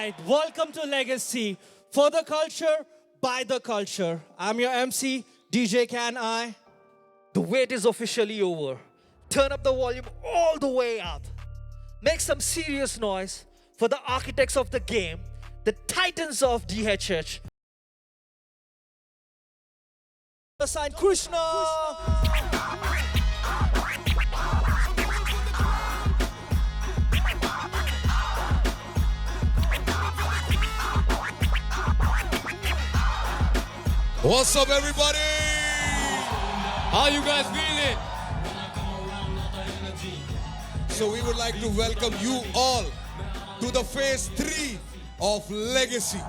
right, welcome to Legacy. For the culture, by the culture. I'm your MC, DJ Can I. The wait is officially over. Turn up the volume all the way up. Make some serious noise for the architects of the game, the titans of DHH. Sign Krishna. What's up, everybody? How you guys feeling? So we would like to welcome you all to the phase 3 of Legacy.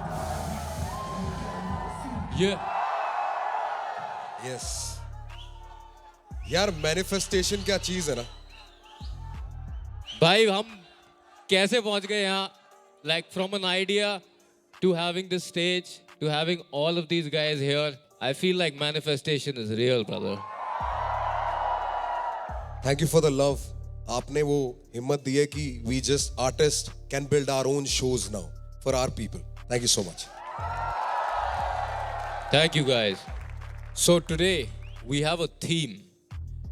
Yeah. Yes. यार manifestation क्या चीज है ना? भाई हम कैसे पहुंच गए यहाँ? Like from an idea to having this stage, to having all of these guys here, I feel like manifestation is real, brother. Thank you for the love. आपने वो हिम्मत दी है कि we just artists can build our own shows now for our people. Thank you so much. Thank you guys. So today we have a theme.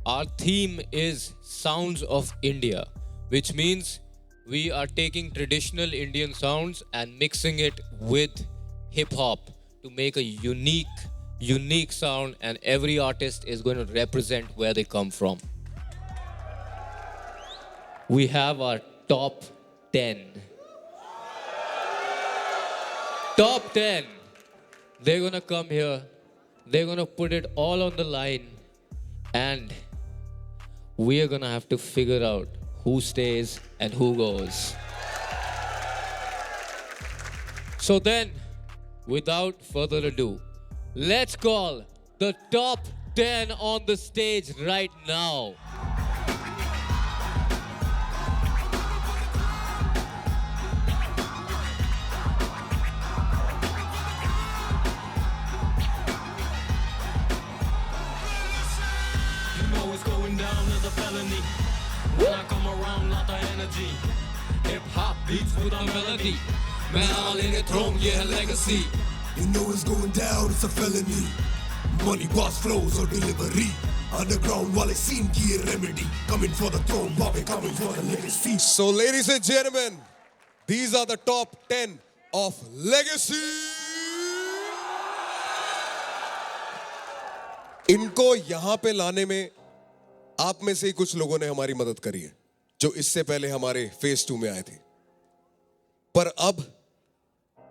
Our theme is Sounds of India, which means we are taking traditional Indian sounds and mixing it with hip hop to make a unique sound, and every artist is going to represent where they come from. We have our top 10. Top 10. They're going to come here. They're going to put it all on the line. And we are going to have to figure out who stays and who goes. So then, without further ado, let's call the top 10 on the stage right now. When I come around, lot of energy. Hip hop beats with a melody. Man, all in the throne, yeah, legacy. You know it's going down, it's a felony. Money, boss, flows or delivery. Underground, while I seen key remedy. Coming for the throne, Bobby coming for the legacy. So ladies and gentlemen, these are the top 10 of Legacy. इनको यहाँ पे लाने में आप में से ही कुछ लोगों ने हमारी मदद करी है जो इससे पहले हमारे फेज 2 में आए थे, पर अब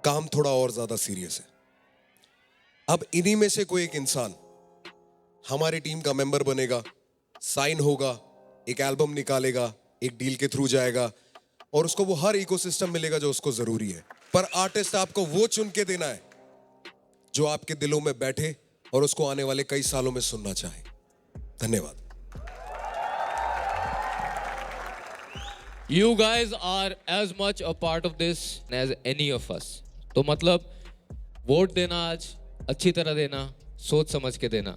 काम थोड़ा और ज्यादा सीरियस है। अब इन्हीं में से कोई एक इंसान हमारी टीम का मेंबर बनेगा, साइन होगा, एक एल्बम निकालेगा, एक डील के थ्रू जाएगा और उसको वो हर इकोसिस्टम मिलेगा जो उसको जरूरी है। पर आर्टिस्ट आपको वो चुन के देना है जो आपके दिलों में बैठे और उसको आने वाले कई सालों में सुनना चाहे। धन्यवाद। You guys are as much a part of this as any of us. तो मतलब वोट देना आज अच्छी तरह देना, सोच समझ के देना,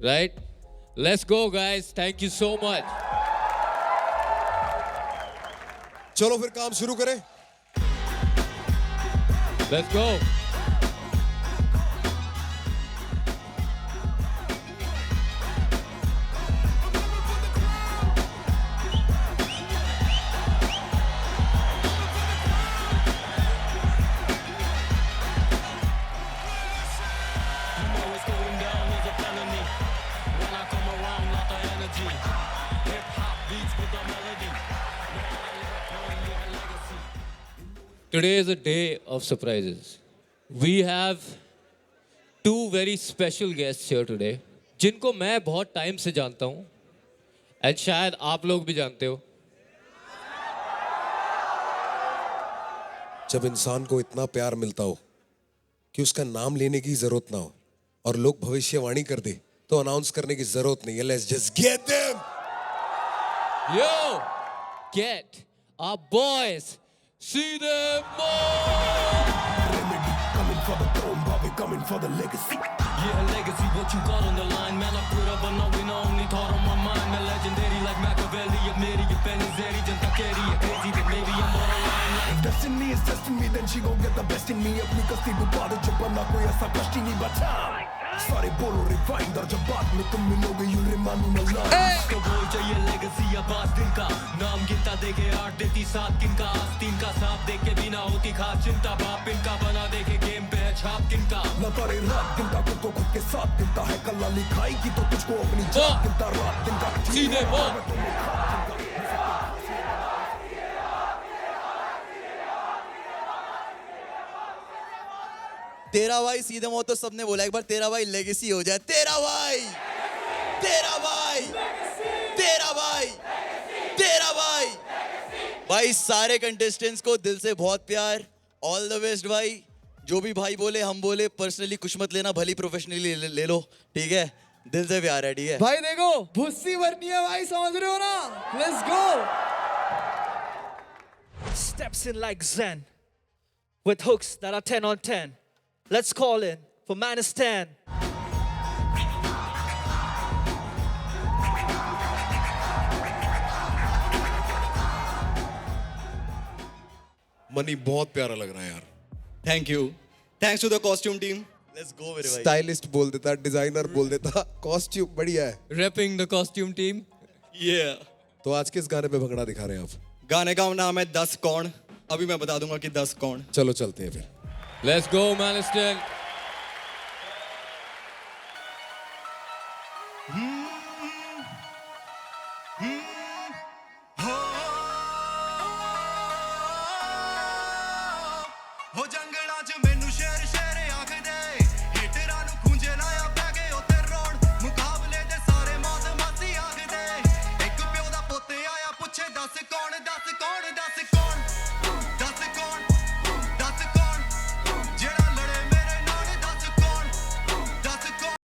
right? Let's go guys. Thank you so much. चलो फिर काम शुरू करें। Let's go. Today is a day of surprises. We have two very special guests here today, जिनको मैं बहुत टाइम से जानता हूँ, and शायद आप लोग भी जानते हो। जब इंसान को इतना प्यार मिलता हो कि उसका नाम लेने की जरूरत ना हो और लोग भविष्यवाणी कर दे तो अनाउंस करने की जरूरत नहीं है। Let's just get them. Yo, get our boys. See them more. Remedy coming for the throne, Bobby coming for the legacy. Yeah, legacy, what you got on the line? Man, I put up a no, we only thought on my mind. Man, legendary like Machiavelli, a Mary, a Benazeri, Jantakeri, a crazy that maybe I'm borderline. If destiny is testing me, then and she gon' get the best in me. अपनी कस्ती डुबा दो चुप ना कोई ऐसा कष्ट ही नहीं बचा. सारे बोलो रिफाइंड और जब बाद में तुम मिलोगे you remind me my love. तो बोल चाहिए लेगेसी या बात दिन का नाम गिनता देके 8 देती 7 किनका आस्तीन का सांप देख के भी ना होती खास चिंता बाप इनका बना देखे गेम पे है छाप किनका ना तारे रात दिन का खुद को खुद के साथ गिनता है कल्ला लिखाई की तो तुझको अपनी जात गिनता रात दिन का सीधे वो तेरा भाई सीधे मुंह तो सबने बोला एक बार तेरा भाई लेगेसी हो जाए. तेरा भाई तेरा भाई तेरा भाई तेरा भाई. भाई सारे कंटेस्टेंट्स को दिल से बहुत प्यार. ऑल द बेस्ट भाई. जो भी भाई बोले हम बोले पर्सनली कुछ मत लेना भली प्रोफेशनली ले लो ठीक है. दिल से प्यार है ठीक है. भाई देखो भुस्सी भरनी है भाई समझ रहे हो ना. Let's go. Steps in like Zen with hooks that are 10 on 10. Let's call in for Manistan. Money बहुत प्यारा लग रहा है यार. Thank you. Thanks to the costume team. Let's go मेरे भाई. स्टाइलिस्ट बोल देता, डिजाइनर बोल देता, कॉस्ट्यूम बढ़िया है. repping the costume team. Yeah. तो आज किस गाने पे भंगड़ा दिखा रहे हैं आप? गाने का नाम है 10 कौन. अभी मैं बता दूंगा कि 10 कौन. चलो चलते हैं फिर. Let's go, Maniston. हो जंगलां च मैनू शेर शेर आखदे हिटरां नू खूंजे लाया पै गए उत्ते रोड मुकाबले दे सारे मौत मासी आखदे एक प्यो दा पोते आया पुछे 10 कौन 10 कौन 10 कौन 10 कौन 10 कौन जेड़ा लड़े मेरे नाल 10 कौन 10 कौन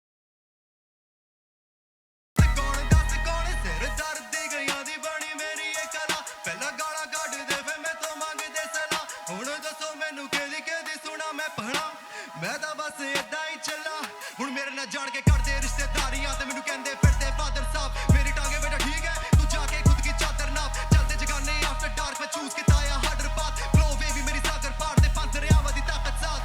10 कौन सिर दर्द दी गईयां दी बनी मेरी ये कला पहला गाला कढ दे फे मैं तो मंगदे सलाह हुण दसो मैनू केदी सुना मैं पढ़ा मैं तां बस इदां ही चला हुण मेरे नाल जान के करदे रिश्तेदारियां ते मैनू कहंदे फिरदे फादर साहब मेरी टांगे बेटा ठीक है तू जाके खुद की चादर नाप चलते जगाने आफ्टर डार्क मैं चूज किता या हार्डर पाथ फ्लो बेबी मेरी सागर पार दे पंज दरियावां दी ताकत साथ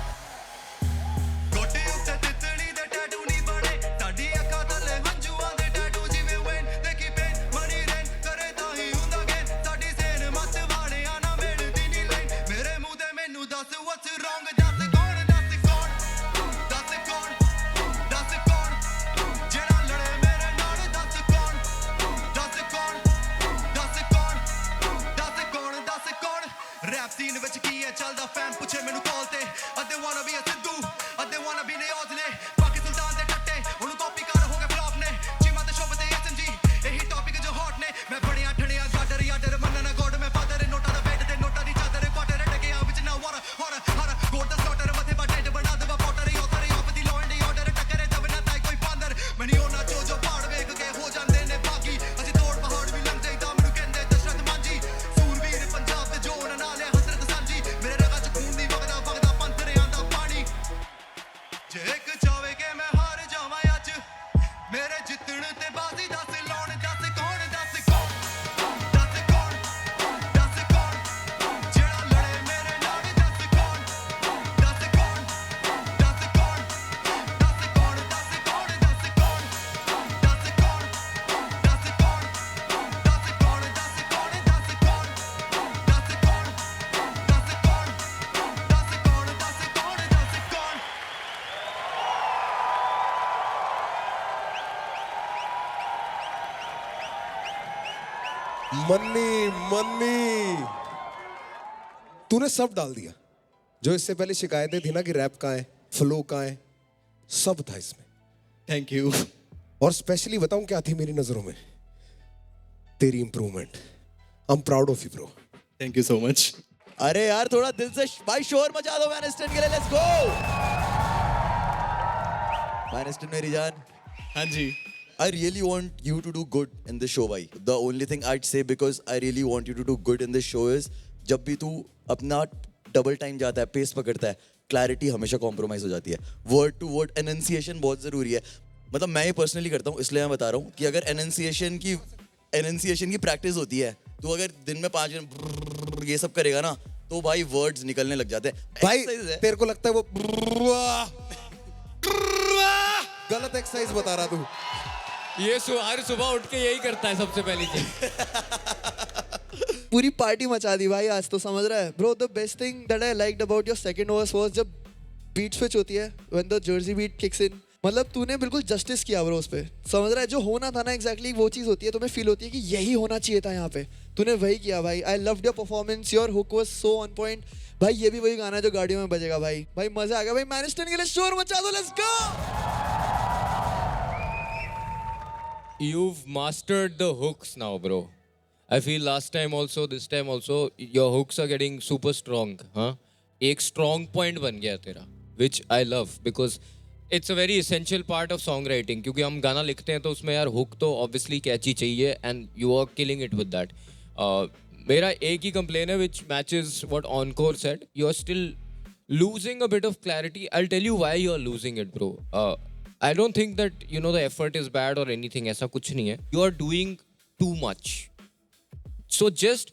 गोटे उत्ते तितली दे टैटू नहीं बने साडी अक्खां थल्ले हंझूआं दे टैटू जिवें वेन देखी पेन मनी रेन करे तां ही हुंदा गेन साडी सेन मत वाणियां ना मिलदी नहीं लाइन मेरे मूंह ते मैनू दस what's wrong 10 कौन 10 कौन 10 कौन 10 कौन जेड़ा लड़े मेरे नाल 10 कौन 10 कौन 10 कौन 10 कौन 10 कौन रैप सीन विच की है चलदा फैन पुछे मैनू कॉल ते अद्धे वाना बी सिद्धू अद्धे वाना बी ने औजले बाकी सुल्तान दे टट्टे ओनू कॉपी कर हो गए फ्लॉप ने चीमा ते शोभ ते एसएमजी यही टॉपिक जो हॉट ने मैं बड़िया ठणिया गाडर याडर मनना गोड मैं फादर नोटा दा बेड ते नोटा दी चादर क्वार्टर टके आ विच ना वार हर हर गोड दा स्लॉटर मथे बा टेंट बना दवा पॉटर योतर of the law and order टकरे तब ना ताई कोई बांदर मनी ओना जो पहाड़ वेख के हो जांदे ने बागी असी तोड़ पहाड़ भी लंघ जाईदा मैनू कहंदे दशरथ मांझी सूरवीर पंजाब दे जो ना नाल हसरत सांझी मेरे रगा च खून दी वगदा वगदा पंथरियां दा पानी जे एक चावे के मैं हार जावां अज मेरे जितण ते बाजी 10 लाउण 10 कौन 10 कौन 10 कौन 10 कौन जेड़ा लड़े मेरे नाल 10 कौन 10 कौन 10 कौन 10 कौन 10 कौन 10 कौन 10 कौन 10 कौन 10 कौन 10 कौन 10 कौन 10 कौन 10 कौन 10 कौन 10 कौन 10 कौन मन्नी मन्नी तूने सब डाल दिया. जो इससे पहले शिकायतें थी ना कि रैप कहाँ है, फ्लो कहाँ है, सब था इसमें. Thank you. और स्पेशली बताऊं क्या थी मेरी नजरों में? तेरी improvement. I am proud of you bro. Thank you so much. अरे यार थोड़ा दिल से भाई शोर मचा दो मैनिस्टन के लिए. Let's go. मैनिस्टन मेरी जान. हाँ जी. I really want you to do good in this show भाई. The only thing I'd say because I really want you to do good in this show is जब भी तू अपना डबल टाइम जाता है, पेस पकड़ता है, क्लैरिटी हमेशा कॉम्प्रोमाइज हो जाती है. वर्ड टू वर्ड एनंसिएशन बहुत ज़रूरी है. मतलब मैं ये पर्सनली करता हूँ इसलिए मैं बता रहा हूँ कि अगर एनंसिएशन की प्रैक्टिस होती है तो अगर दिन में 5 दिन ये सब करेगा ना तो भाई वर्ड्स निकलने लग जाते हैं। भाई Exercise है। तेरे को लगता है वो गलत एक्सरसाइज बता रहा तू। ये हर सुबह उठ के यही करता है सबसे पहली चीज। पूरी पार्टी मचा दी भाई आज तो, समझ रहा है bro. The best thing that I liked about your second verse was जब बीट स्विच होती है, when the Jersey beat kicks in, मतलब तूने बिल्कुल जस्टिस किया ब्रो उस पे, समझ रहा है। जो होना था ना एग्जैक्टली वो चीज़ होती है, तुम्हें फील होती है कि यही होना चाहिए था यहाँ पे, तूने वही किया भाई। I loved your performance, your hook was so on point भाई। ये भी वही गाना है जो गाड़ियों में बजेगा भाई। भाई मजा आ गया भाई। मैनिस्टन के लिए शोर मचा दो, let's go. You've mastered the hooks now, bro. I feel last time also, this time also, your hooks are getting super strong. Huh? एक strong point बन गया तेरा, which I love because it's a very essential part of songwriting. क्योंकि हम गाना लिखते हैं तो उसमें यार hook तो obviously catchy चाहिए, and you are killing it with that. मेरा एक ही complaint है which matches what Encore said. You are still losing a bit of clarity. I'll tell you why you are losing it, bro. I don't think that the effort is bad or anything. ऐसा कुछ नहीं है. You are doing too much. So just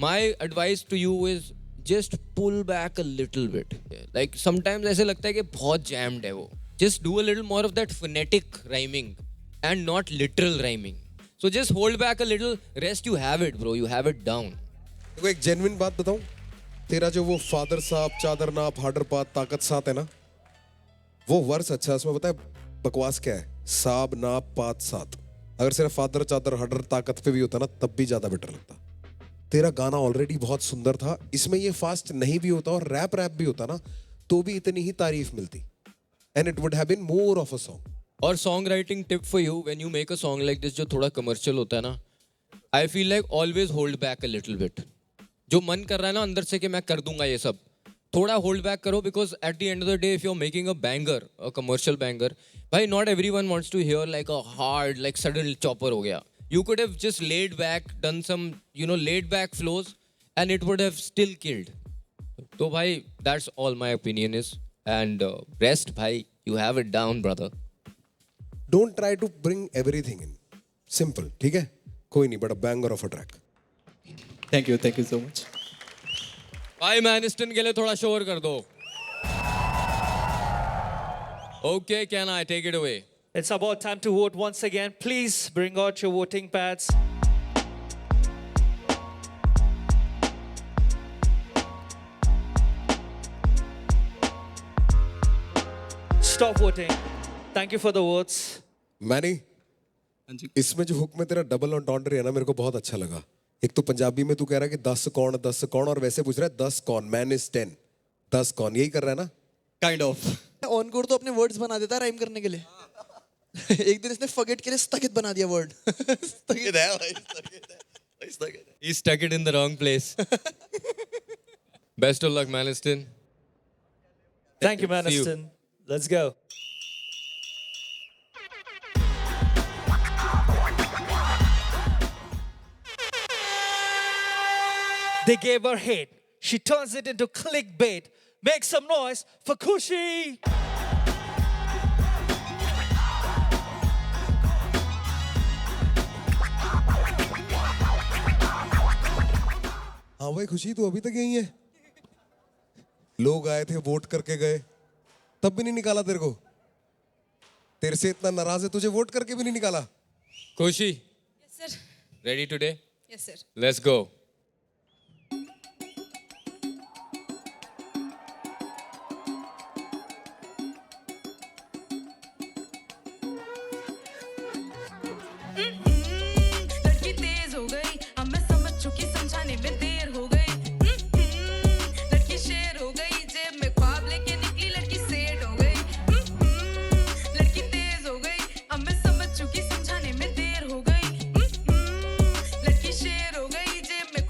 my advice to you is just pull back a little bit. Like sometimes ऐसे लगता है कि बहुत jammed है वो. Just do a little more of that phonetic rhyming and not literal rhyming. So just hold back a little. Rest you have it, bro. You have it down. देखो एक genuine बात बताऊं, तेरा जो वो फादर साहब चादर नाप हार्डर पात ताकत साथ है ना, वो वर्स अच्छा है। उसमें पता है बकवास क्या है? साब नाप पात साथ। अगर सिर्फ फादर चादर हार्डर ताकत पे भी होता ना तब भी ज्यादा बेटर लगता। तेरा गाना ऑलरेडी बहुत सुंदर था, इसमें ये फास्ट नहीं भी होता और रैप भी होता ना तो भी इतनी ही तारीफ मिलती, and it would have been more of a song. और song writing tip for you, when you make a song like this जो थोड़ा कमर्शियल होता है ना, I feel like always hold back a little bit. जो मन कर रहा है ना अंदर से कि मैं कर दूंगा ये सब, थोड़ा होल्ड बैक करो, because at the end of the day if you are making a banger, a commercial banger, भाई not everyone wants to hear like a hard like sudden chopper हो गया. You could have just laid back, done some laid back flows, and it would have still killed. So bhai, that's all my opinion is, and rest bhai, you have it down brother. Don't try to bring everything in. Simple, ठीक है? कोई नहीं, but a banger of a track. Thank you so much. भाई मैनिस्टन के लिए थोड़ा शोर कर दो. Okay, can I take it away? It's about time to vote once again. Please bring out your voting pads. Stop voting. Thank you for the votes. Many, इसमें जो hook में तेरा डबल एंटॉन्डर है ना, मेरे को बहुत अच्छा लगा. एक तो पंजाबी में तू कह रहा है कि 10 कौन, और वैसे पूछ रहा है 10 कौन, मैन इज 10, 10 कौन, यही कर रहा है ना? Kind of. ऑनकोर तो अपने वर्ड्स बना देता है राइम करने के लिए. एक दिन इसने फॉरगेट के लिए स्थगित बना दिया वर्ड. स्थगित है भाई, स्थगित है. He stuck it in the wrong place. Best of luck, Maniston. Thank you, Maniston. Let's go. They gave her hate. She turns it into clickbait. Make some noise for Kushi. हाँ भाई खुशी, तू अभी तक यही है? लोग आए थे, वोट करके गए, तब भी नहीं निकाला तेरे को? तेरे से इतना नाराज है, तुझे वोट करके भी नहीं निकाला? Kushi, Yes, sir. ready today? Yes, sir. Let's go. लड़की तेज हो गई, अब मैं समझ चुकी, समझाने में देर हो गई. लड़की शेर हो गई, जेब में ख्वाब लेके निकली, लड़की सेठ हो गई. लड़की तेज हो गई, अब मैं समझ चुकी, समझाने में देर हो गई. लड़की शेर हो गई, जेब में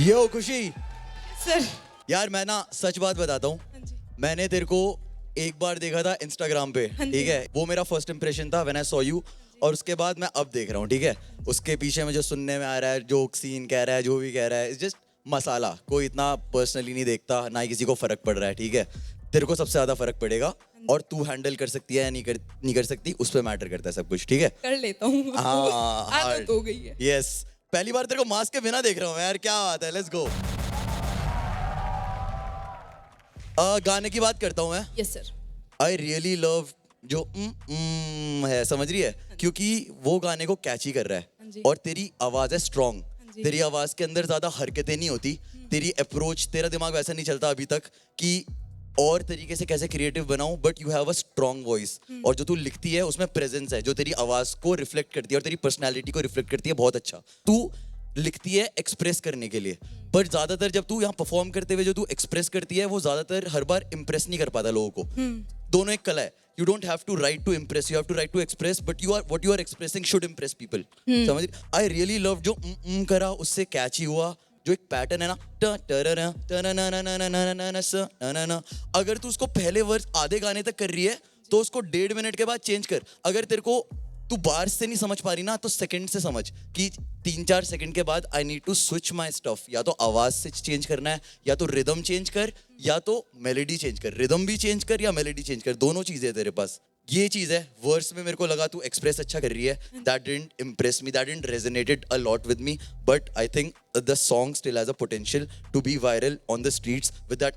यो खुशी सर यार मैं ना सच बात बताता हूँ, मैंने तेरे को एक बार देखा था इंस्टाग्राम पे, ठीक है, वो मेरा फर्स्ट इंप्रेशन था व्हेन आई सॉ यू, और उसके बाद मैं अब देख रहा हूँ, ठीक है, उसके पीछे में जो सुनने में आ रहा है, जोक सीन कह रहा है, जो भी कह रहा है, इट्स जस्ट मसाला। कोई इतना पर्सनली नहीं देखता, ना ही किसी को फर्क पड़ रहा है, ठीक है, तेरे को सबसे ज्यादा फर्क पड़ेगा, और तू हैंडल कर सकती है या नहीं कर सकती, उस पर मैटर करता है सब कुछ, ठीक है। कर लेता हूँ, हाँ आदत हो गई है। यस, पहली बार तेरे को मास्क के बिना देख रहा हूँ यार, क्या बात है, लेट्स गो। गाने की बात करता हूँ मैं। Yes sir. I really love जो है, समझ रही है, क्योंकि वो गाने को कैची कर रहा है, और तेरी आवाज है स्ट्रॉन्ग, तेरी आवाज के अंदर ज्यादा हरकतें नहीं होती, तेरी अप्रोच, तेरा दिमाग वैसा नहीं चलता अभी तक कि और तरीके से कैसे क्रिएटिव बनाऊं, but you have a strong voice, और जो तू लिखती है उसमें प्रेजेंस है जो तेरी आवाज को रिफ्लेक्ट करती है और तेरी पर्सनैलिटी को रिफ्लेक्ट करती है, बहुत अच्छा। तू लिखती है एक्सप्रेस करने के लिए, पर ज्यादातर जब तू यहाँ परफॉर्म करते हुए जो तू एक्सप्रेस करती है वो ज्यादातर हर बार इंप्रेस नहीं कर पाता लोगों को। दोनों एक कला है, you don't have to write to impress, you have to write to express, but you are what you are expressing should impress people, समझ। आई रियली लव जो करा, उससे कैची हुआ, जो एक पैटर्न है ना, अगर तू उसको पहले वर्स आधे गाने तक कर रही है तो उसको 1.5 मिनट के बाद चेंज कर। अगर तेरे को तू बार से नहीं समझ पा रही ना, तो सेकंड से समझ कि 3-4 सेकंड के बाद I need to switch my stuff, या तो आवाज से चेंज करना है, या तो रिदम चेंज कर, या तो मेलोडी चेंज कर। रिदम भी चेंज कर या मेलोडी चेंज कर, दोनों चीजें है तेरे पास। ये चीज है, वर्स में मेरे को लगा तू एक्सप्रेस अच्छा कर रही है, that didn't impress me, that didn't resonated a lot with me, but I think the song still has a potential to be viral on the streets with that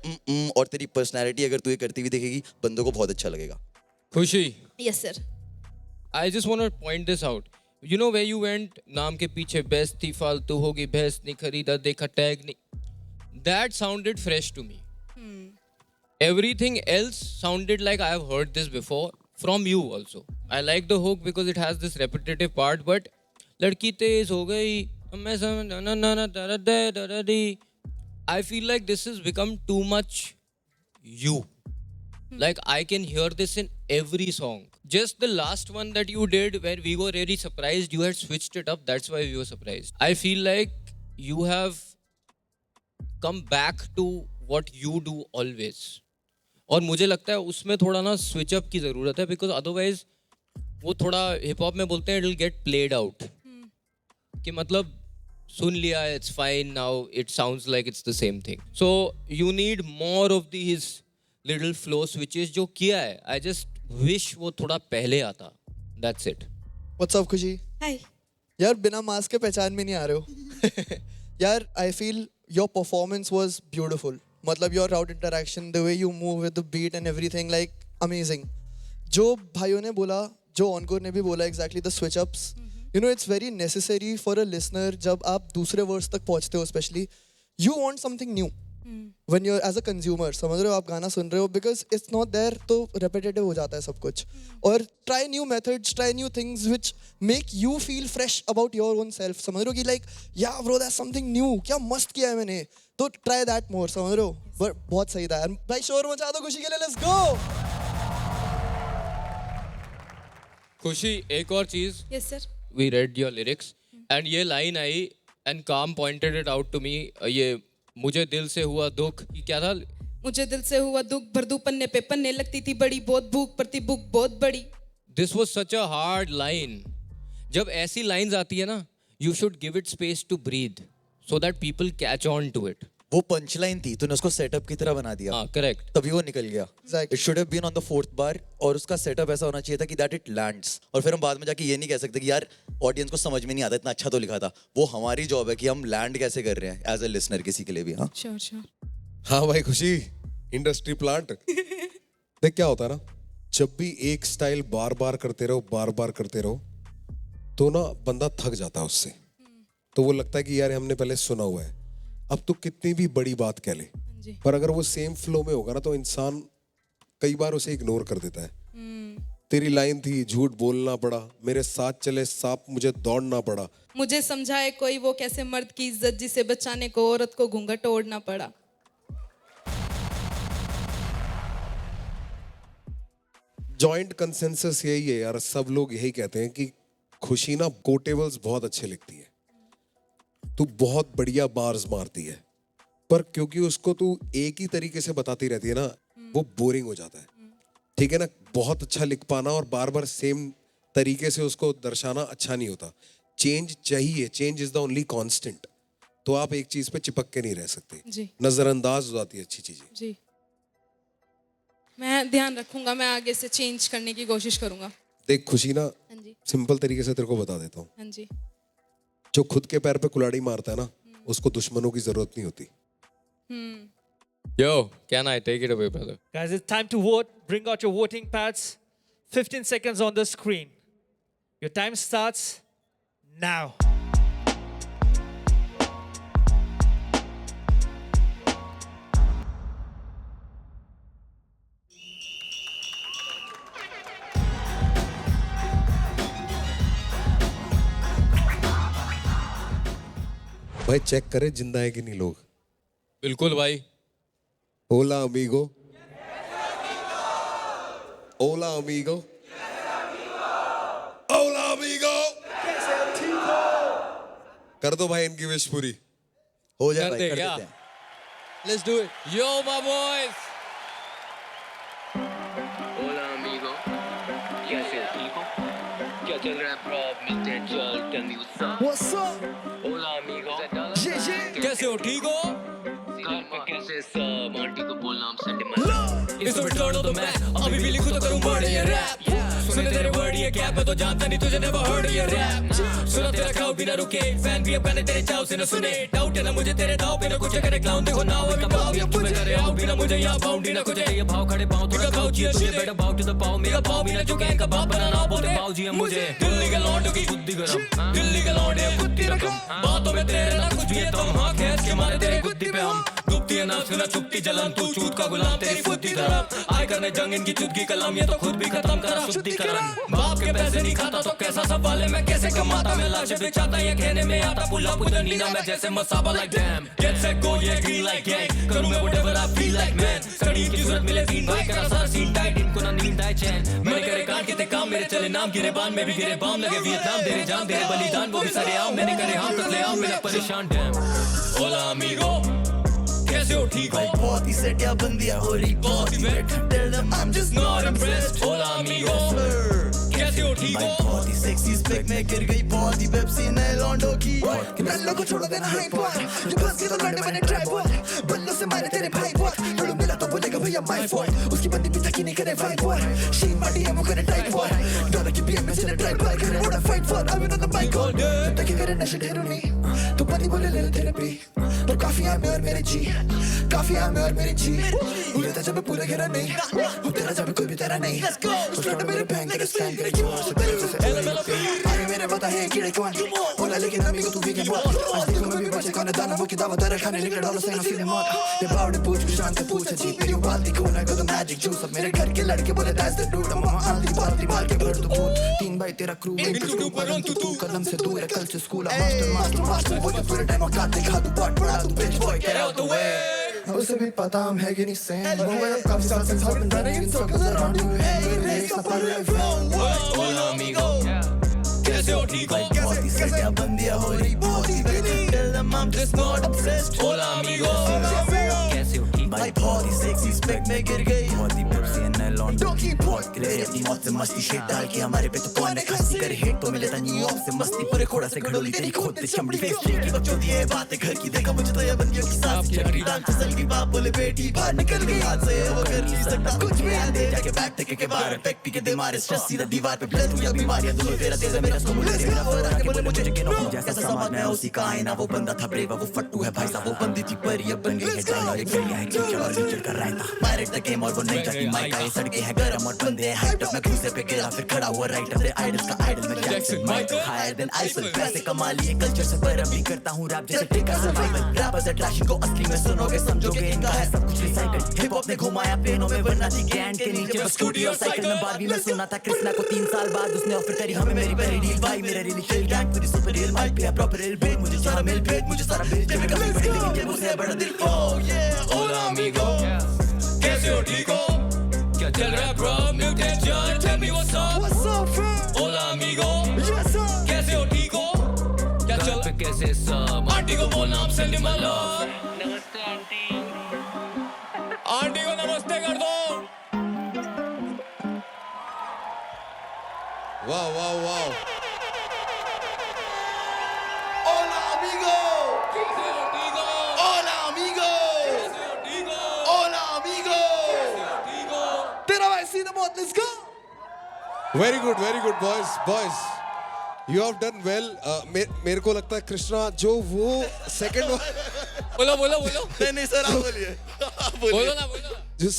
और तेरी पर्सनैलिटी अगर तू ये करती हुई देखेगी, बंदों को बहुत अच्छा लगेगा। खुशी, yes sir. I just want to point this out. You know where you went? नाम के पीछे बेस्ट थी, फालतू होगी, भैंस नहीं खरीदा, देखा टैग नहीं. That sounded fresh to me. Everything else sounded like I have heard this before from you also. I like the hook because it has this repetitive part, but लड़की तेज हो गई, मैं समझ ना ना ना दरा दे दरा दी. I feel like this has become too much you. Like I can hear this in every song. Just the last one that you did where we were really surprised, you had switched it up. That's why we were surprised. I feel like you have come back to what you do always. और मुझे लगता है उसमें थोड़ा ना switch up की ज़रूरत है, बिकॉज अदरवाइज वो थोड़ा हिप हॉप में बोलते हैं it will get played out, कि मतलब सुन लिया, it's fine, now it sounds like it's the same thing. So you need more of these little flow switches. जो किया है, आई जस्ट विश वो थोड़ा पहले आता. That's it. व्हाट्स अप खुशी? हाय। यार बिना मास्क के पहचान में नहीं आ रहे हो. यार I feel your performance was beautiful. मतलब your crowd interaction, the way you move with the beat and everything, like amazing. जो भाइयों ने बोला, जो ऑनकोर ने भी बोला, exactly the switch ups, you know it's very necessary for a listener. जब आप दूसरे वर्स तक पहुंचते हो specially, you want something new when you're as a consumer, समझ रहे हो, आप गाना सुन रहे हो, because it's not there, तो repetitive हो जाता है सब कुछ. और try new methods, try new things which make you feel fresh about your own self. समझ रहे हो कि like yeah bro, that's something new, क्या मस्त किया है मैंने, तो try that more. समझ रहे हो, but बहुत सही था यार. भाई शोर मचा दो खुशी के लिए, let's go. खुशी, एक और चीज. Yes sir. We read your lyrics and ये line I and Kam pointed it out to me. ये मुझे दिल से हुआ दुख, क्या था? मुझे दिल से हुआ दुख, भरदू पन्ने पे पन्ने, लगती थी बड़ी बहुत भूख, पड़ती भूख बहुत बड़ी. This was such a hard line. जब ऐसी लाइंस आती है ना, you should give it space to breathe so that people catch on to it. वो पंच लाइन थी, तूने उसको सेटअप की तरह बना दिया. हाँ, करेक्ट. तभी वो निकल गया. Exactly. It should have been on the 4th bar, और उसका सेटअप ऐसा होना चाहिए था कि दैट इट लैंड्स. और फिर हम बाद में जाके ये नहीं कह सकते कि यार ऑडियंस को समझ में नहीं आता, इतना अच्छा तो लिखा था. वो हमारी जॉब है कि हम लैंड कैसे कर रहे हैं एज अ लिसनर किसी के लिए भी. हाँ श्योर श्योर. हाँ भाई खुशी, इंडस्ट्री प्लांट. देख क्या होता है ना, जब भी एक स्टाइल बार बार करते रहो, तो ना बंदा थक जाता है उससे. तो वो लगता है कि यार हमने पहले सुना हुआ है, अब तो कितनी भी बड़ी बात कह ले, पर अगर वो सेम फ्लो में होगा ना, तो इंसान कई बार उसे इग्नोर कर देता है. तेरी लाइन थी, झूठ बोलना पड़ा, मेरे साथ चले सांप, मुझे दौड़ना पड़ा. मुझे समझाए कोई वो कैसे मर्द की इज्जत जिसे बचाने को औरत को घूंघट ओढ़ना पड़ा. जॉइंट कंसेंसस यही है यार, सब लोग यही कहते हैं कि खुशी ना कोटेबल्स बहुत अच्छे लिखती है. तू बहुत बढ़िया बार्स मारती है, पर क्योंकि उसको तू एक ही तरीके से बताती रहती है ना, वो बोरिंग हो जाता है। ठीक है ना, बहुत अच्छा लिख पाना और बार बार सेम तरीके से उसको दर्शाना अच्छा नहीं होता। चेंज चाहिए, change is the only constant. तो आप एक चीज पे चिपक के नहीं रह सकते, जी नजरअंदाज हो जाती है अच्छी चीजें। जी, मैं ध्यान रखूंगा, मैं आगे से चेंज करने की कोशिश करूंगा। देख खुशी ना, हाँ जी सिंपल तरीके से तेरे को बता देता हूँ, हाँ जी। जो खुद के पैर पे कुल्हाड़ी मारता है ना, उसको दुश्मनों की जरूरत नहीं होती। Yo, can I take it away, brother? Guys, it's time to vote. Bring out your voting pads. 15 seconds on the screen. Your time starts now. भाई चेक करे जिंदा है कि नहीं लोग। बिल्कुल भाई। ओला अमीगो, ओला अमीगो, ओला अमीगो। कर दो भाई इनकी विश पूरी। हो जाए कर भाई, दे कर क्या? देते हैं। Let's do it. Yo, my boys. Hola amigo, कैसे हो, ठीक हो? क्या चल रहा है ब्रो? मिलते हैं चल, tell me what's up. What's up? Hola amigo, कैसे हो, ठीक हो? घर पे कैसे सब? आंटी को बोलना हम संडे मंडे। इस रिटर्न ऑफ द मैच अभी भी लिखूं तो करूं वर्ड ये रैप। सुने तेरे वर्ड ये क्या, मैं तो जानता नहीं तुझे never heard ये रैप। सुना तेरा क्राउड भी ना रुके, फैन भी अब गाने तेरे चाव से न सुने। डाउट है ना मुझे तेरे दाव पे, ना कुछ करे क्लाउन देखो नाउ अभी पाव या मुझे करे आउट भी ना मुझे यहाँ बाउंड ही ना कुछ। ये भाव खड़े पाँव थोड़ा खाओ चिया तुझे बेटा भाव टू द पाव, मेरा पाव भी ना चुके इनका बाप बनाना बोलते पाव जी मुझे। दिल्ली के लौंडों की बुद्धि गरम, दिल्ली के लौंडे कुत्ती रकम, बातों में तेरे ना कुछ भी है तुम, हाँ खैस के मारे तेरे गुद्दी पे हम। गुप्ती है ना सुना चुपती जलन, तू चूत का गुलाम तेरी फुद्दी धर्म। आए करने जंग इनकी चुदगी कलम, ये तो खुद भी खत्म करा शुद्धिकरण। बाप के पैसे नहीं खाता तो कैसा सवाल है, मैं कैसे कमाता, मैं लाश बेचाता ये कहने में आता पुल्ला पुदनीना मैं जैसे Masaba like damn। Get set go ये green like gang, करूँ मैं whatever I feel like man। Study की जरूरत मिले तीन भाई करा सारा सीन टाइट, इनको ना नींद आए चैन। मैंने करे कांड कितने काम मेरे चले नाम, गिरे बान में भी गिरे बाम, लगे वियतनाम तेरे जान तेरे बलिदान वो भी सारे आम। मैंने करे हम तक ले आम, मेरा परेशान डैम। Hola amigo, कैसे हो, ठीक हो? बहुत ही सेटिया बंदिया हो रही, बहुत ही better. Tell them I'm just Not impressed। Hola amigo, कैसे हो, ठीक हो? बहुत ही सेक्सी स्पेक में गिर गई, बहुत ही पेप्सी नए लॉन्डो की। बल्लों को छोड़ो देना हाई बॉय, ये बस ये तो लड़ने मैंने ट्राई बॉय। बल्लों से मारे तेरे भाई बॉय, थोड़ा मिला तो बोलेगा भैया माय फॉल्ट। उसकी बंदी भी थकी नहीं करे फाइट बॉय, शी माटी है वो करे टाइट बॉय। डॉलर की बीएम में चले ट्राई बॉय, करे उड़ा fight for I will on the bike all day. तक करे नशे ढेरों नहीं, तो पति बोले ले ले थेरेपी। तो काफी है मैं और मेरे जी, काफी है मैं और मेरे जी। उड़े था जब पूरा घेरा नहीं, वो तेरा जब कोई भी तेरा नहीं। उस लौटे मेरे बैंक के स्कैन करे क्यों से पहले से अरे मेरे पता है कीड़े कौन बोला, लेकिन अभी को तू भी क्या बोल। आज देखो मैं भी बचे कौन है दाना वो की दावा तेरा खाने निकले डॉलर से ना सीधे मौत। ये बावड़े पूछ के शान से पूछा जी मेरी बाल्टी कौन है, को तो मैजिक जूस। अब मेरे घर के लड़के बोले दैट्स द डूड, मामा आंधी बाल्टी मार के भर दो फूल। तीन भाई तेरा क्रू एक टू पर तू कदम से दूर है, कल से स्कूल मास्टर मास्टर मास्टर बोले पूरे टाइम औकात दिखा दू पार्ट पढ़ा तू bitch boy get out the way. उसे भी पता हम है कि नहीं सेम, वो मेरा काफी साल से सब running in circles around you. हे सफर Hola amigo, कैसे हो, ठीक हो? बहुत ही सेटिया बंदिया हो रही, बहुत ही better. Tell them I'm just not obsessed। Hola amigo, कैसे हो, ठीक हो? भाई बहुत ही सेक्सी स्पेक में गिर गई, बहुत ही पेप्सी नए लॉन्डो की। बहुत गिरे अपनी मौत से मस्ती शेट डाल के हमारे पे तो कौन है खस्ती करे हिट तो मिले था न्यूयॉर्क से मस्ती। पूरे खोड़ा से घड़ोली तेरी खोद ते चमड़ी फेस की बच्चों दी ये बातें घर की, देखा मुझे तो ये बंदियों की सास की चक्री डाल चल की। बाप बोले बेटी बाहर निकल गई हाथ से, वो कर नहीं सकता कुछ भी। आंधे जाके बैठ टेके के बाहर पैक पी के दे मारे स्ट्रेस सीधा दीवार पे ब्लड हुई बीमारियां दोनों तेरा तेज है मेरा स्कूल मेरा फर आके बोले मुझे के नो जैसा समाज में उसी का आईना। वो बंदा था ब्रेव वो फट्टू है भाई साहब, वो बंदी थी परी अब बन गई है डायन और एक गलियां है कीचड़ और लीचड़ कर रहता। पायरेट द गेम और वो नहीं जाती माइक आई सड़के है गरम और बंदे हैं हाइट अप। मैं घुसे पे गिरा फिर खड़ा हुआ राइट अपने आइडल्स का आइडल में Jackson Michael higher than Eiffel. पैसे कमा लिए कल्चर से पर अभी करता हूँ रैप जैसे टेका सर्वाइवल। रैपर्स अट्रैक्शन को असली में सुनोगे समझोगे इनका है सब कुछ रिसाइकल। हिप हॉप ने घुमाया पेनों में वरना थी गैंड के नीचे बस स्कूटी और साइकिल में। बारहवीं में सुना था कृष्णा को 3 साल बाद उसने ऑफर करी हमें मेरी पहली डील। भाई मेरा रियली चिल गैंग पूरी सुपर रियल माइक पे प्रॉपर रियल बेट। मुझे सारा मिल भेद मुझे सारा बिल जब मैं कभी बड़ी लेकिन जब मुझे बड़ा दिल। ओह ये Hola amigo, कैसे हो, ठीक हो? क्या चल रहा है bro? मिलते हैं जान, tell me what's up? Hola amigo, कैसे हो, ठीक हो? क्या चल पे कैसे सब? आंटी को बोलना हम सेंड माय लव। नमस्ते आंटी। आंटी को नमस्ते कर दो। वाह वाह वाह। Hola amigo. Hola amigo. Hola amigo. तेरा भाई सीधा मौत, let's go. Very good boys you have done well. मेरे को लगता है कृष्णा जो वो सेकंड बोलो बोलो बोलो नहीं सर, आप बोलिए, आप बोलो बोलिए। ना बोलो। जिस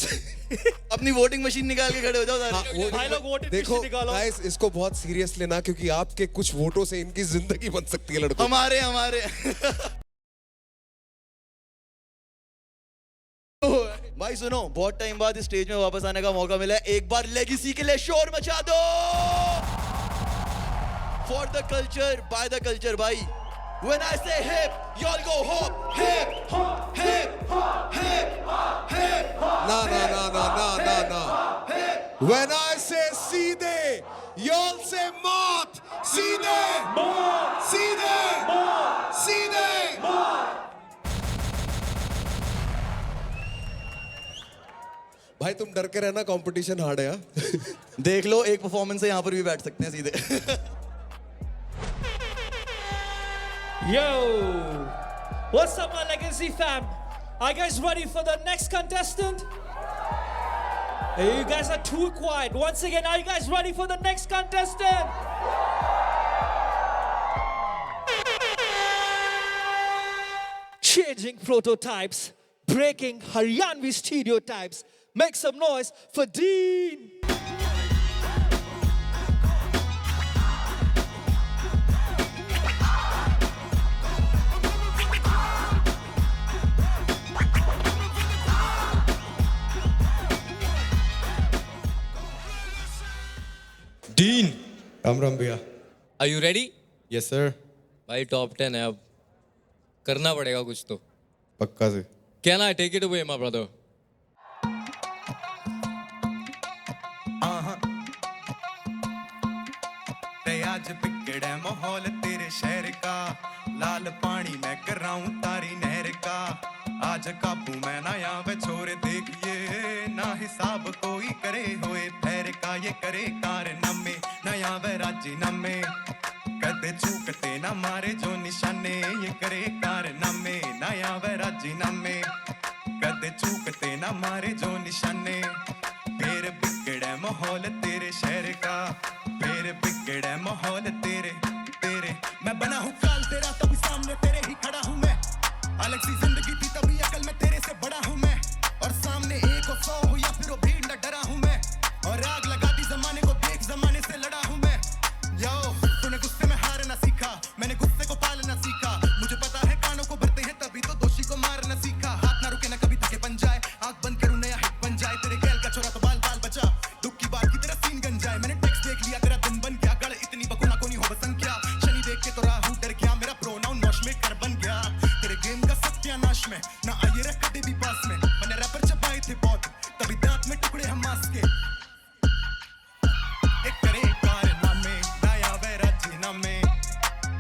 अपनी वोटिंग मशीन निकाल के खड़े हो जाओ हाँ, सारे। भाई लोग वोटिंग देखो मशीन निकालो। गाइस, इसको बहुत सीरियस लेना क्योंकि आपके कुछ वोटों से इनकी जिंदगी बन सकती है लड़कों। हमारे भाई सुनो, बहुत टाइम बाद इस स्टेज में वापस आने का मौका मिला है। एक बार लेगेसी के लिए शोर मचा दो। For the culture, by the culture भाई। When I say hip, y'all go hop, hip, hop, hip, hop, hip, hop, hip, hop. ना। When I say सीधे, y'all say मौत। सीधे, सीधे। भाई तुम डर के रहना, कंपटीशन हार्ड है। देख लो, एक परफॉर्मेंस से यहाँ पर भी बैठ सकते हैं सीधे। Yo, what's up, my Legacy fam? Are you guys ready for the next contestant? You guys are too quiet. Once again, are you guys ready for the next contestant? Changing prototypes, breaking Haryanvi stereotypes. Make some noise for Dean. Dean, Ram भैया। Are you ready? Yes sir. भाई top 10 है, अब करना पड़ेगा कुछ तो। पक्का से। क्या ना, take it away my brother. आज बिगड़े माहौल तेरे शहर का, लाल पानी मैं कर रहा हूँ तारी नहर का। आज काबू मैं ना यहाँ छोरे देखिए, ना हिसाब कोई करे होए ठहर का। ये करे कारनामे ना यहाँ राजी नमे, कदे चूकते ना मारे जो निशाने। ये करे कारनामे ना यहाँ राजी नमे, कदे चूकते ना मारे जो निशाने। फिर बिगड़े माहौल तेरे शहर का, फिर बिगड़े माहौल तेरे। मैं बना हूँ काल तेरा, तभी सामने तेरे ही खड़ा हूँ मैं। अलग सी जिंदगी थी तभी अकल में तेरे से बड़ा हूँ मैं। और सामने 1 और 100 हो या फिर वो भीड़, न डरा हूँ मैं। और आग लगा दी जमाने को, देख जमाने से लड़ा हूँ मैं। यो तूने गुस्से में हारना सीखा, मैंने गुस्से को पालना सीखा। मुझे पता है कानों को भरते हैं तभी तो दोषी को मारना सीखा। हाथ ना रुके ना कभी थके बन जाए, आंख बंद करूँ नया हिट बन जाए। तेरे गैल का छोरा तो बाल बाल बचा, दुख की बात की तेरा सीन गन जाए। मैंने टेक्स्ट देख लिया तेरा दिन बन गया, गड़ इतनी बकुना को नहीं हो बसंख्या। शनि देख के तो राहु डर गया, मेरा प्रोनाउन नौश में कर बन गया। तेरे गेम का सत्यानाश में ना आइए रे कभी भी पास में। मैंने रैपर चबाए थे बहुत, तभी दांत में टुकड़े हम मांस के। एक करे कारनामे ना आवे राजीनामे,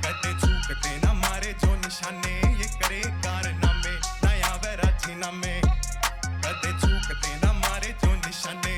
कदे चूकते ना मारे जो निशाने। ये करे कारनामे ना आवे राजीनामे, कदे चूकते ना मारे जो निशाने।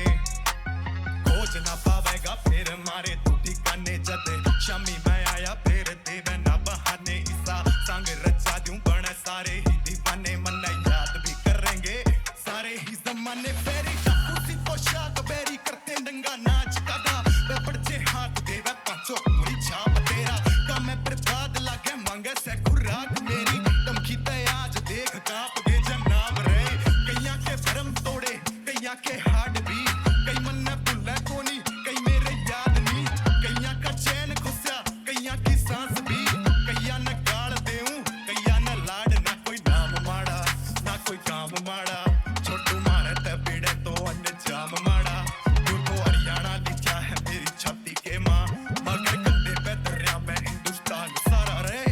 खोज ना पावेगा फिर मारे तू ठिकाने। जद शामी मैं आया फिर देवे ना बहाने। ईसा संग रचा दूं बने सारे ही दीवाने। मन याद भी करेंगे सारे ही जमाने। फेरी टापू सी पोशाक बेरी करते नंगा नाच कागा। बड़चे हाथ देवे पांचों मुड़ी छाप तेरा। का मैं बर्बाद लागे मांगे से खुराक मेरी। धमकी ते आज देख कांप गए जनाब रे। कईया के भरम तोड़े, कईया के हार्ट बीट। कई मन ने भुला कोनी, कई मेरे याद नहीं। कईया का चैन खुस्या, कईया की सांस भी। कईया ने गाल देऊं, कईया ने लाड। ना कोई नाम माड़ा, ना कोई काम माड़ा। छोटू मारे ते बिड़े तो अन्य जाम माड़ा। तू तो हरियाणा लिखा है मेरी छाती के माँ। मगर कंधे पे दरिया में हिंदुस्तान सारा रे।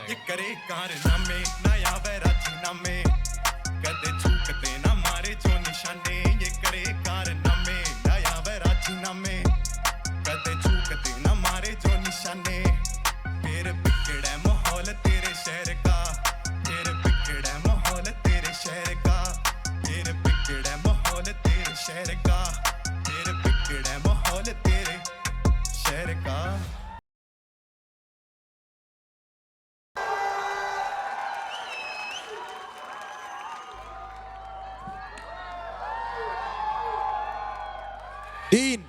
ये करे कारनामे ना आवे राजीनामे, कदे चूकते ना मारे जो निशाने। ये करे कारनामे ना आवे राजीनामे, कदे चूक डीन,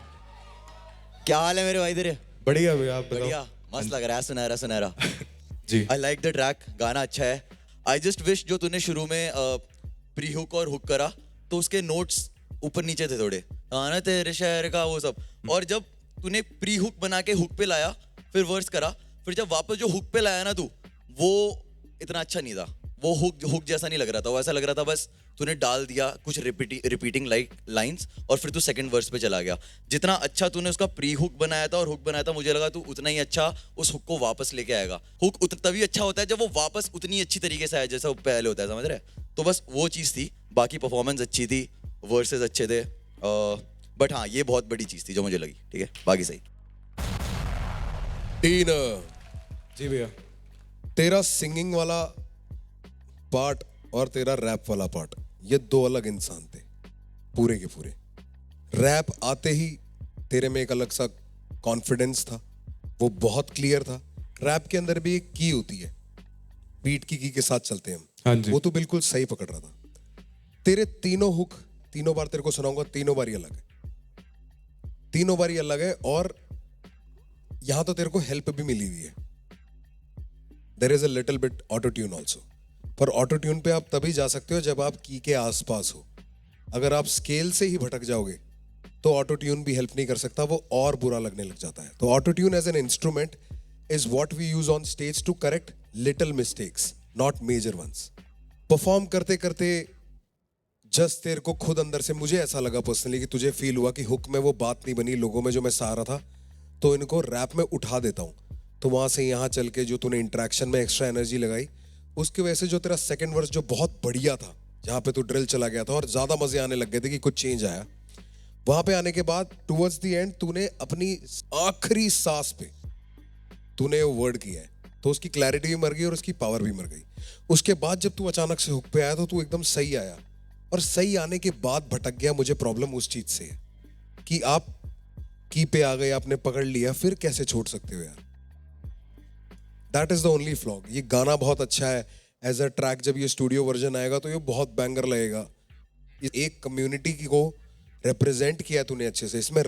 क्या हाल है मेरे भाई तेरे? बढ़िया भैया, आप बताओ। बढ़िया, मस्त लग रहा है, सुनहरा सुनहरा। जी। आई लाइक द ट्रैक, गाना अच्छा है। आई जस्ट विश जो तूने शुरू में प्री हुक और हुक करा तो उसके नोट्स ऊपर नीचे थे थोड़े, आना तेरे शहर का वो सब। और जब तूने प्री हुक बना के हुक पे लाया, फिर वर्स करा, फिर जब वापस जो हुक पे लाया ना तू, वो इतना अच्छा नहीं था। वो हुक जैसा नहीं लग रहा था, वो ऐसा लग रहा था बस तूने डाल दिया कुछ रिपीटिंग लाइंस और फिर तू सेकंड वर्स पे चला गया। जितना अच्छा तूने उसका प्री हुक बनाया था और हुक बनाया था, मुझे लगा तू उतना ही अच्छा उस हुक को वापस लेके आएगा। हुक तभी अच्छा होता है जब वो वापस उतनी अच्छी तरीके से आए जैसा वो पहले होता है, समझ रहे? तो बस वो चीज़ थी। बाकी परफॉर्मेंस अच्छी थी, वर्सेस अच्छे थे, बट हाँ ये बहुत बड़ी चीज़ थी जो मुझे लगी। ठीक है, बाकी सही। डीन, जी भैया। तेरा सिंगिंग वाला पार्ट और तेरा रैप वाला पार्ट, ये दो अलग इंसान थे पूरे के पूरे। रैप आते ही तेरे में एक अलग सा कॉन्फिडेंस था, वो बहुत क्लियर था। रैप के अंदर भी एक की होती है, बीट की के साथ चलते हैं हम। हाँ जी। वो तो बिल्कुल सही पकड़ रहा था। तेरे तीनों हुक, तीनों बार तेरे को सुनाऊंगा, तीनों बार ही अलग है, तीनों बार ही अलग है। और यहां तो तेरे को हेल्प भी मिली हुई है। There is a little bit auto tune also, पर ऑटो ट्यून पे आप तभी जा सकते हो जब आप की के आसपास हो। अगर आप स्केल से ही भटक जाओगे तो ऑटो ट्यून भी हेल्प नहीं कर सकता, वो और बुरा लगने लग जाता है। तो auto tune as an instrument is what we use on stage to correct little mistakes, not major ones. Perform करते करते जस्ट तेरे को खुद अंदर से, मुझे ऐसा लगा पर्सनली कि तुझे फील हुआ कि हुक में वो बात नहीं बनी लोगों में जो मैं चाह रहा था, तो इनको रैप में उठा देता हूँ। तो वहां से यहाँ चल के जो तूने इंटरेक्शन में एक्स्ट्रा एनर्जी लगाई, उसकी वजह से जो तेरा सेकंड वर्स जो बहुत बढ़िया था, जहाँ पे तू ड्रिल चला गया था और ज्यादा मजे आने लग गए थे कि कुछ चेंज आया, वहां पे आने के बाद टुवर्ड्स द एंड तूने अपनी आखिरी सांस पे तूने वो वर्ड किया है, तो उसकी क्लैरिटी भी मर गई और उसकी पावर भी मर गई। उसके बाद जब तू अचानक से हुक पे आया तो तू एकदम सही आया, और सही आने के बाद भटक गया। मुझे प्रॉब्लम उस चीज से है कि आप की पे आ गए, आपने पकड़ लिया, फिर कैसे छोड़ सकते हो यार? That is the only flog. ये गाना बहुत अच्छा है एज अ ट्रैक, जब ये स्टूडियो वर्जन आएगा तो ये बहुत बैंगर लगेगा। एक कम्युनिटी को रिप्रेजेंट किया तूने अच्छे से, इसमें